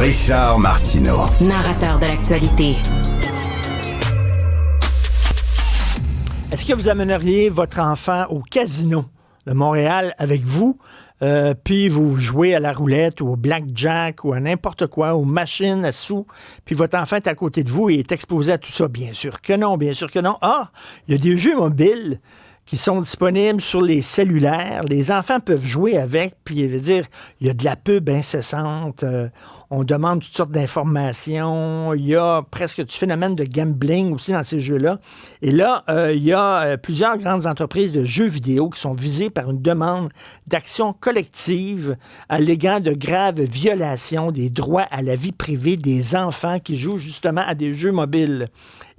Richard Martineau. Narrateur de l'actualité. Est-ce que vous amèneriez votre enfant au casino de Montréal avec vous, puis vous jouez à la roulette ou au blackjack ou à n'importe quoi, aux machines à sous, puis votre enfant est à côté de vous et est exposé à tout ça? Bien sûr que non, bien sûr que non. Ah, il y a des jeux mobiles qui sont disponibles sur les cellulaires. Les enfants peuvent jouer avec, puis il veut dire, il y a de la pub incessante, on demande toutes sortes d'informations, il y a presque du phénomène de gambling aussi dans ces jeux-là. Et là, il y a plusieurs grandes entreprises de jeux vidéo qui sont visées par une demande d'action collective alléguant de graves violations des droits à la vie privée des enfants qui jouent justement à des jeux mobiles.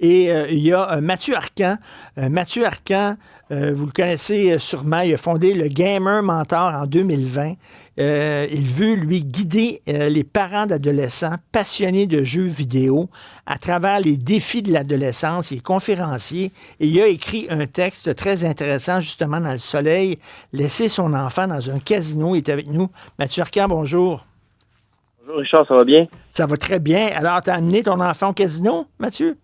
Et il y a Mathieu Arcan. Mathieu Arcan, vous le connaissez sûrement, il a fondé le Gamer Mentor en 2020. Il veut, lui, guider les parents d'adolescents passionnés de jeux vidéo à travers les défis de l'adolescence. Il est conférencier et il a écrit un texte très intéressant, justement, dans Le Soleil, Laisser son enfant dans un casino. Il est avec nous. Mathieu Arcan, bonjour. Bonjour Richard, ça va bien? Ça va très bien. Alors, tu as amené ton enfant au casino, Mathieu?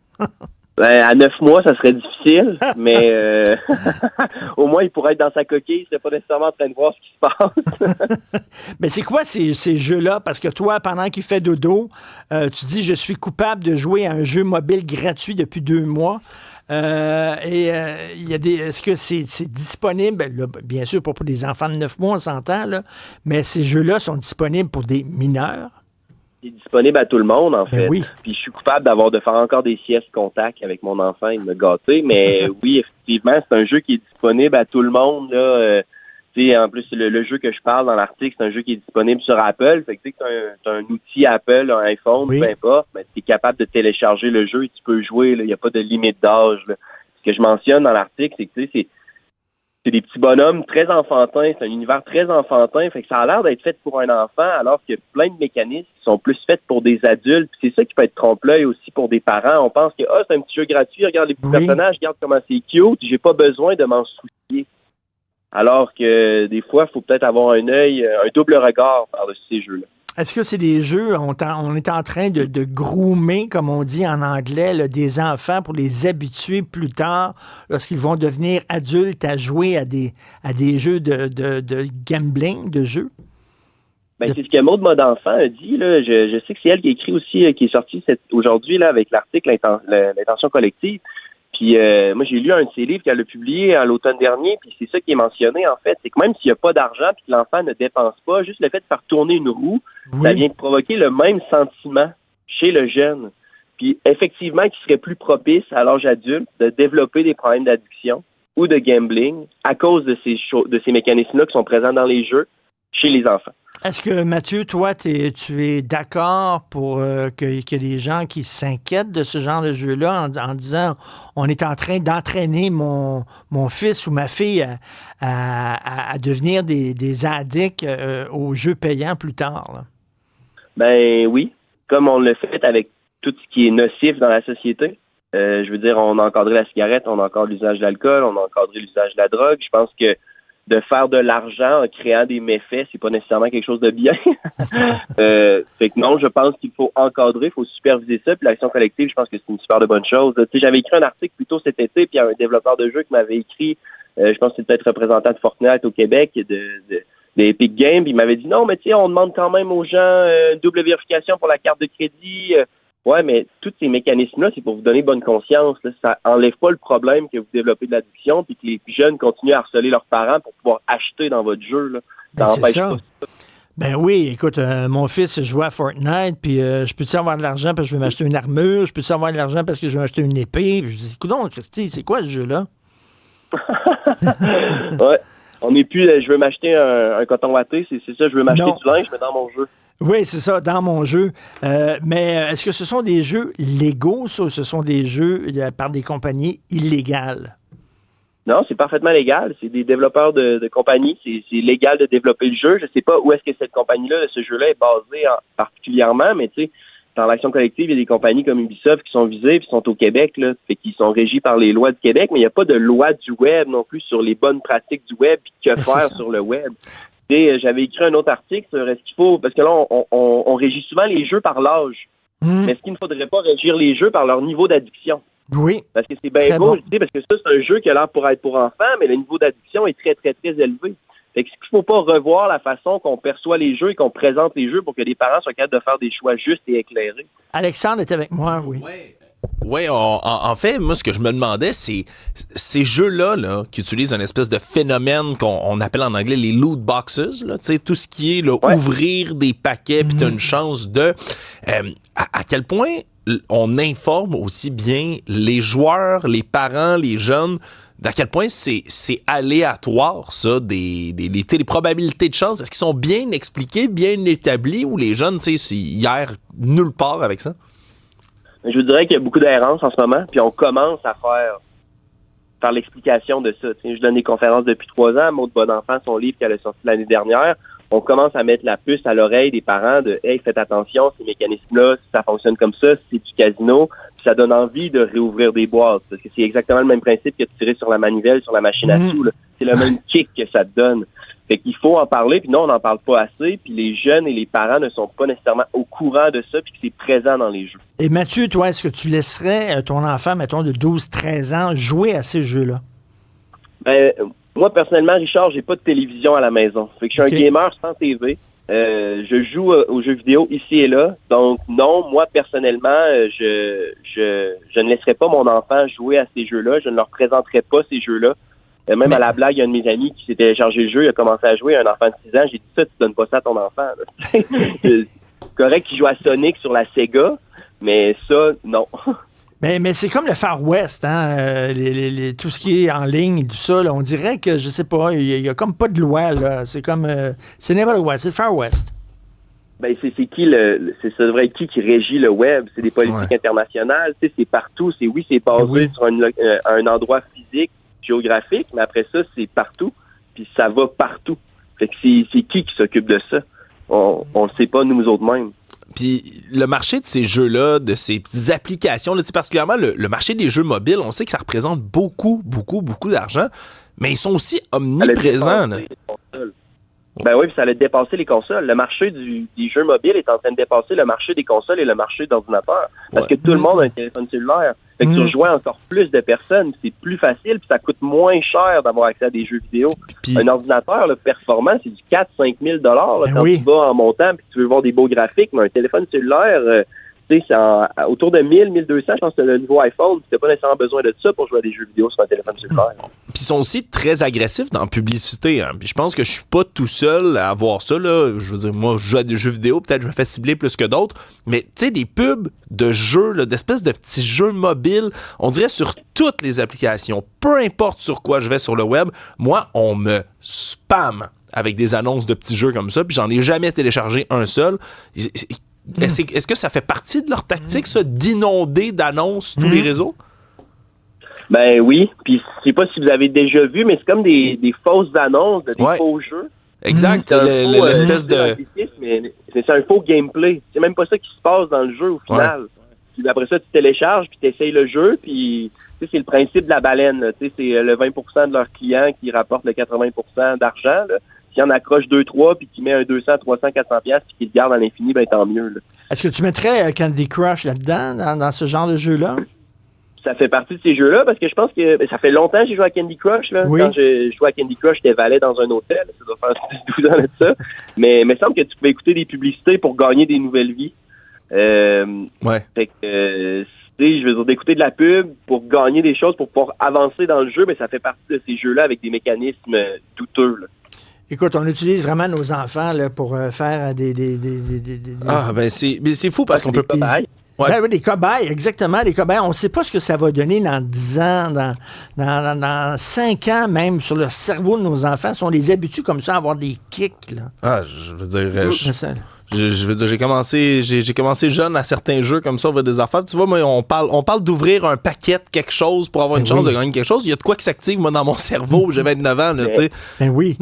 À 9 mois, ça serait difficile, mais au moins, il pourrait être dans sa coquille. Il serait pas nécessairement en train de voir ce qui se passe. Mais c'est quoi ces jeux-là? Parce que toi, pendant qu'il fait dodo, tu dis « Je suis coupable de jouer à un jeu mobile gratuit depuis 2 mois. » Est-ce que c'est disponible? Là, bien sûr, pas pour des enfants de 9 mois, on s'entend, là, mais ces jeux-là sont disponibles pour des mineurs? C'est disponible à tout le monde, en fait. Oui. Puis je suis coupable de faire encore des siestes contact avec mon enfant et de me gâter, mais oui, effectivement, c'est un jeu qui est disponible à tout le monde, là. En plus, le jeu que je parle dans l'article, c'est un jeu qui est disponible sur Apple. Fait que tu as un outil Apple, un iPhone, peu importe, mais tu es capable de télécharger le jeu et tu peux jouer. Il n'y a pas de limite d'âge. Là. Ce que je mentionne dans l'article, c'est que c'est des petits bonhommes très enfantins. C'est un univers très enfantin. Fait que ça a l'air d'être fait pour un enfant, alors qu'il y a plein de mécanismes qui sont plus faits pour des adultes. Puis c'est ça qui peut être trompe-l'œil aussi pour des parents. On pense que c'est un petit jeu gratuit, regarde les petits personnages, regarde comment c'est cute, j'ai pas besoin de m'en soucier. Alors que des fois, il faut peut-être avoir un double regard par-dessus ces jeux-là. Est-ce que c'est des jeux, on est en train de groomer, comme on dit en anglais, là, des enfants pour les habituer plus tard, lorsqu'ils vont devenir adultes, à jouer à des jeux de gambling, de jeux? C'est ce que Maud Mode Enfant a dit. Là. Je sais que c'est elle qui a écrit aussi, qui est sortie aujourd'hui là, avec l'article L'intention collective. Puis moi, j'ai lu un de ses livres qu'elle a publié à l'automne dernier, puis c'est ça qui est mentionné, en fait. C'est que même s'il n'y a pas d'argent puis que l'enfant ne dépense pas, juste le fait de faire tourner une roue, ça vient de provoquer le même sentiment chez le jeune. Puis effectivement, qui serait plus propice à l'âge adulte de développer des problèmes d'addiction ou de gambling à cause de ces mécanismes-là qui sont présents dans les jeux chez les enfants. Est-ce que, Mathieu, toi, tu es d'accord pour qu'il y ait des gens qui s'inquiètent de ce genre de jeu-là en disant on est en train d'entraîner mon fils ou ma fille à devenir des addicts aux jeux payants plus tard? Là? Ben oui, comme on le fait avec tout ce qui est nocif dans la société. Je veux dire, on a encadré la cigarette, on a encadré l'usage de l'alcool, on a encadré l'usage de la drogue. Je pense que de faire de l'argent en créant des méfaits, c'est pas nécessairement quelque chose de bien. Fait que non, je pense qu'il faut encadrer, il faut superviser ça. Puis l'action collective, je pense que c'est une super de bonne chose. Tu sais, j'avais écrit un article plus tôt cet été, puis il y a un développeur de jeu qui m'avait écrit, je pense que c'est peut-être représentant de Fortnite au Québec, de Epic Games, il m'avait dit non, mais tu sais, on demande quand même aux gens double vérification pour la carte de crédit. Ouais, mais tous ces mécanismes-là, c'est pour vous donner bonne conscience. Là. Ça enlève pas le problème que vous développez de l'addiction puis que les jeunes continuent à harceler leurs parents pour pouvoir acheter dans votre jeu. Là. Ça empêche pas ça. Ben oui, écoute, mon fils jouait à Fortnite, puis je peux-tu avoir de l'argent parce que je veux m'acheter une armure, je peux-tu avoir de l'argent parce que je veux m'acheter une épée. Puis je dis, coudonc, Christy, c'est quoi ce jeu-là? Ouais, on n'est plus, je veux m'acheter un coton watté, c'est ça, je veux m'acheter du linge, mais dans mon jeu. Oui, c'est ça, dans mon jeu. Mais est-ce que ce sont des jeux légaux, ça, ou ce sont des jeux par des compagnies illégales? Non, c'est parfaitement légal. C'est des développeurs de compagnies. C'est légal de développer le jeu. Je sais pas où est-ce que cette compagnie-là, ce jeu-là est basé particulièrement, mais tu sais, dans l'action collective, il y a des compagnies comme Ubisoft qui sont visées puis qui sont au Québec, là, fait qu'ils sont régis par les lois du Québec, mais il n'y a pas de loi du web non plus sur les bonnes pratiques du web et que faire sur le web. J'avais écrit un autre article sur est-ce qu'il faut, parce que là, on régit souvent les jeux par l'âge. Mais est-ce qu'il ne faudrait pas régir les jeux par leur niveau d'addiction? Oui. Parce que c'est bien beau, parce que ça, c'est un jeu qui a l'air pour être pour enfants, mais le niveau d'addiction est très, très, très élevé. Fait que est-ce qu'il ne faut pas revoir la façon qu'on perçoit les jeux et qu'on présente les jeux pour que les parents soient capables de faire des choix justes et éclairés? Alexandre est avec moi, oui. Oui, en fait, moi, ce que je me demandais, c'est ces jeux-là là, qui utilisent une espèce de phénomène qu'on appelle en anglais les loot boxes, là, tout ce qui est là, ouvrir des paquets puis t'as une chance de... à quel point on informe aussi bien les joueurs, les parents, les jeunes, d'à quel point c'est aléatoire, ça, les probabilités de chance. Est-ce qu'ils sont bien expliqués, bien établis, ou les jeunes, tu sais, ils errent nulle part avec ça? Je vous dirais qu'il y a beaucoup d'errance en ce moment, puis on commence à faire l'explication de ça. T'sais, je donne des conférences depuis 3 ans. Maud Bonenfant, son livre qu'elle a sorti l'année dernière, on commence à mettre la puce à l'oreille des parents de « Hey, faites attention, ces mécanismes-là, ça fonctionne comme ça, c'est du casino », puis ça donne envie de réouvrir des boîtes, parce que c'est exactement le même principe que de tirer sur la manivelle, sur la machine à sous. Là. C'est le même kick que ça te donne. Fait qu'il faut en parler, puis non, on n'en parle pas assez, puis les jeunes et les parents ne sont pas nécessairement au courant de ça, puis que c'est présent dans les jeux. Et Mathieu, toi, est-ce que tu laisserais ton enfant, mettons, de 12-13 ans, jouer à ces jeux-là? Moi, personnellement, Richard, j'ai pas de télévision à la maison. Fait que je suis un gamer sans TV. Je joue aux jeux vidéo ici et là. Donc, non, moi, personnellement, je ne laisserai pas mon enfant jouer à ces jeux-là. Je ne leur présenterai pas ces jeux-là. Même à la blague, il y a un de mes amis qui s'est téléchargé le jeu, il a commencé à jouer, un enfant de 6 ans. J'ai dit ça, tu donnes pas ça à ton enfant. C'est correct qu'il joue à Sonic sur la Sega, mais ça, non. Mais c'est comme le Far West, hein? Tout ce qui est en ligne et tout ça, là, on dirait que, je sais pas, il y a comme pas de loi, là. C'est comme, c'est n'importe quoi, c'est le Far West. C'est qui ça devrait être qui régit le web? C'est des politiques internationales, tu sais, c'est partout. C'est basé sur un endroit physique, géographique, mais après ça, c'est partout, puis ça va partout. Fait que c'est qui s'occupe de ça? On le sait pas, nous autres mêmes. Puis le marché de ces jeux-là, de ces applications, là, particulièrement le marché des jeux mobiles, on sait que ça représente beaucoup, beaucoup, beaucoup d'argent, mais ils sont aussi omniprésents. Ben oui, puis ça allait dépasser les consoles. Le marché des jeux mobiles est en train de dépasser le marché des consoles et le marché d'ordinateurs. Parce que tout le monde a un téléphone cellulaire. Fait que tu rejoins encore plus de personnes, c'est plus facile, puis ça coûte moins cher d'avoir accès à des jeux vidéo. Puis, un ordinateur là, performant, c'est du 4-5 000 quand tu vas en montant puis tu veux voir des beaux graphiques, mais un téléphone cellulaire, tu sais, c'est autour de 1000, 1200, je pense que c'est le nouveau iPhone. Tu n'as pas nécessairement besoin de ça pour jouer à des jeux vidéo sur un téléphone cellulaire. Puis ils sont aussi très agressifs dans la publicité. Hein. Puis je pense que je suis pas tout seul à avoir ça. Là. Je veux dire, moi, je joue à des jeux vidéo, peut-être que je me fais cibler plus que d'autres. Mais tu sais, des pubs de jeux, là, d'espèces de petits jeux mobiles, on dirait sur toutes les applications, peu importe sur quoi je vais sur le web, moi, on me spamme avec des annonces de petits jeux comme ça, puis j'en ai jamais téléchargé un seul. Est-ce que ça fait partie de leur tactique, ça, d'inonder d'annonces tous les réseaux? Ben oui, puis je sais pas si vous avez déjà vu, mais c'est comme des fausses annonces, des faux jeux. Exact, l'espèce de... Mais c'est un faux gameplay. C'est même pas ça qui se passe dans le jeu au final. Puis après ça, tu télécharges, puis tu essayes le jeu, puis c'est le principe de la baleine. C'est le 20% de leurs clients qui rapportent le 80% d'argent. Là. S'il en accroche 2-3 puis qu'il met un 200, 300, 400 piastres puis qu'il le garde à l'infini, ben tant mieux. Là. Est-ce que tu mettrais Candy Crush là-dedans, dans ce genre de jeu-là? Ça fait partie de ces jeux-là parce que je pense que ça fait longtemps que j'ai joué à Candy Crush. Là. Oui. Quand je jouais à Candy Crush, j'étais valet dans un hôtel. Ça doit faire 12 ans de ça. Mais il me semble que tu pouvais écouter des publicités pour gagner des nouvelles vies. Fait que, je veux dire, d'écouter de la pub pour gagner des choses, pour pouvoir avancer dans le jeu, mais ça fait partie de ces jeux-là avec des mécanismes douteux. Là. Écoute, on utilise vraiment nos enfants là, pour faire des... Ah, ben c'est fou parce qu'on peut pas... Des cobayes, exactement, des cobayes. On ne sait pas ce que ça va donner dans 10 ans, dans 5 ans même, sur le cerveau de nos enfants. Si on les habitue comme ça à avoir des kicks. Là. Ah, je veux dire... Je veux dire, j'ai commencé jeune à certains jeux comme ça, on va des affaires. Tu vois, moi, on parle d'ouvrir un paquet de quelque chose pour avoir une chance de gagner quelque chose. Il y a de quoi qui s'active, moi, dans mon cerveau. J'ai 29 ans, là, tu sais. Ben oui.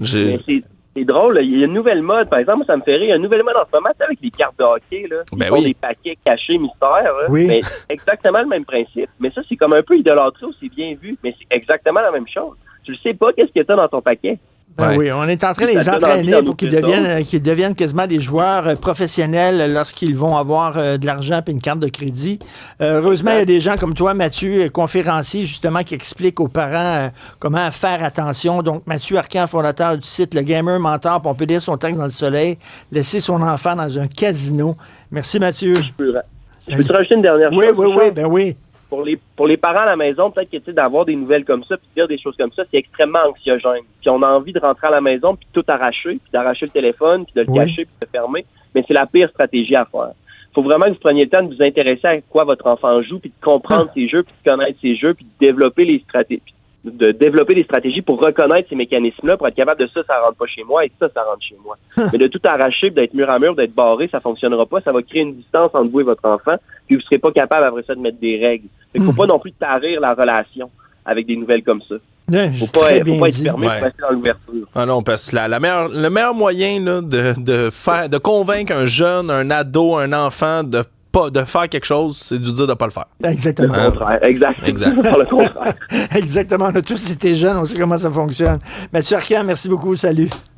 C'est drôle, il y a une nouvelle mode, par exemple, ça me fait rire, il y a une nouvelle mode en ce moment, avec les cartes de hockey, là. Ils font des paquets cachés mystères, là. Oui. Mais c'est exactement le même principe. Mais ça, c'est comme un peu idolâtré ou c'est bien vu, mais c'est exactement la même chose. Tu le sais pas, qu'est-ce que t'as dans ton paquet. Ben oui, on est en train de les entraîner pour qu'ils deviennent quasiment des joueurs professionnels lorsqu'ils vont avoir de l'argent et une carte de crédit. Heureusement, il y a des gens comme toi, Mathieu, conférencier, justement, qui expliquent aux parents comment faire attention. Donc, Mathieu Arcan, fondateur du site Le Gamer Mentor, on peut lire son texte dans le soleil, laisser son enfant dans un casino. Merci, Mathieu. Je peux te rajouter une dernière chose? Oui. Pour les parents à la maison, peut-être que d'avoir des nouvelles comme ça, puis de dire des choses comme ça, c'est extrêmement anxiogène. Puis on a envie de rentrer à la maison, puis tout arracher, puis d'arracher le téléphone, puis de le cacher, puis de le fermer. Mais c'est la pire stratégie à faire. Il faut vraiment que vous preniez le temps de vous intéresser à quoi votre enfant joue, puis de comprendre ses jeux, puis de connaître ses jeux, puis de développer les stratégies pour reconnaître ces mécanismes-là, pour être capable de ça rentre pas chez moi, et ça rentre chez moi. Mais de tout arracher, d'être mur à mur, d'être barré, ça fonctionnera pas. Ça va créer une distance entre vous et votre enfant, puis vous serez pas capable après ça de mettre des règles. Il faut pas non plus tarir la relation avec des nouvelles comme ça. Faut pas être fermé pour rester dans l'ouverture. Ah non, parce que le meilleur moyen là, de convaincre un jeune, un ado, un enfant de faire quelque chose, c'est de dire de pas le faire. Exactement. Le contraire. Exactement. Le contraire. Exactement. On a tous été jeunes, on sait comment ça fonctionne. Mathieu Arcan, merci beaucoup. Salut.